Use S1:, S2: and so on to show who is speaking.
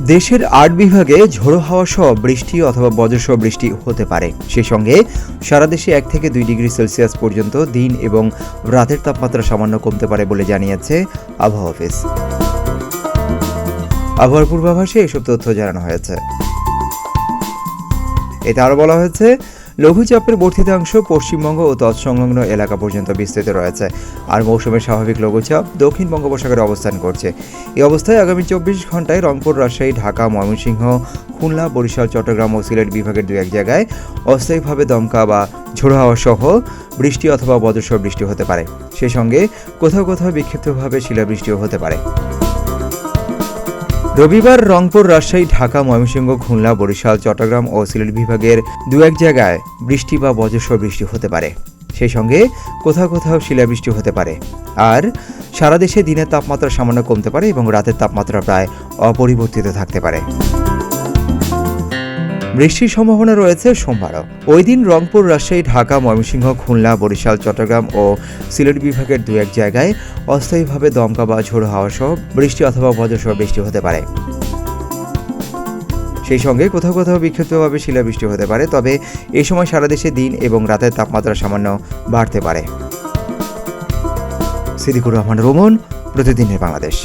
S1: দেশের ৮ বিভাগে ঝোড়ো হাওয়া সহ বৃষ্টি অথবা বজ্রসহ বৃষ্টি হতে পারে। সেই সঙ্গে সারা দেশে ১ থেকে ২ ডিগ্রি সেলসিয়াস পর্যন্ত দিন এবং রাতের তাপমাত্রা সামান্য কমতে পারে বলে জানিয়েছে আবহাওয়া অফিস। আবহাওয়ার পূর্বাভাসে এসব তথ্য জানানো হয়েছে। এতে আরও বলা হয়েছে, লঘুচাপের বর্ধিতাংশ পশ্চিমবঙ্গ ও তৎসংলগ্ন এলাকা পর্যন্ত বিস্তৃত রয়েছে, আর মৌসুমের স্বাভাবিক লঘুচাপ দক্ষিণ বঙ্গোপসাগরে অবস্থান করছে। এই অবস্থায় আগামী ২৪ ঘন্টায় রংপুর, রাজশাহী, ঢাকা, ময়মনসিংহ, খুলনা, বরিশাল, চট্টগ্রাম ও সিলেট বিভাগের ২-১ জায়গায় অস্থায়ীভাবে দমকা বা ঝোড়ো হাওয়া সহ বৃষ্টি অথবা বজ্রসহ বৃষ্টি হতে পারে। সেই সঙ্গে কোথাও কোথাও বিক্ষিপ্তভাবে শিলাবৃষ্টিও হতে পারে। রবিবার রংপুর, রাজশাহী, ঢাকা, ময়মনসিংহ, খুলনা, বরিশাল, চট্টগ্রাম ও সিলেট বিভাগের ২-১ জায়গায় বৃষ্টি বা বজ্রসহ বৃষ্টি হতে পারে। সেই সঙ্গে কোথাও কোথাও শিলাবৃষ্টি হতে পারে। আর সারা দেশে দিনের তাপমাত্রা সামান্য কমতে পারে এবং রাতের তাপমাত্রা প্রায় অপরিবর্তিত থাকতে পারে। বৃষ্টির সম্ভাবনা রয়েছে সোমবারও। ওই দিন রংপুর, রাজশাহী, ঢাকা, ময়মনসিংহ, খুলনা, বরিশাল, চট্টগ্রাম ও সিলেট বিভাগের ২-১ জায়গায় অস্থায়ীভাবে দমকা বা ঝোড়ো হাওয়া সহ বৃষ্টি অথবা বজ্রসহ বৃষ্টি হতে পারে। সেই সঙ্গে কোথাও কোথাও বিক্ষিপ্তভাবে শিলাবৃষ্টি হতে পারে। তবে এই সময় সারা দেশে দিন এবং রাতের তাপমাত্রা সামান্য বাড়তে পারে। সিদ্দিকুর রহমান, রোমন, প্রতিদিনের বাংলাদেশ।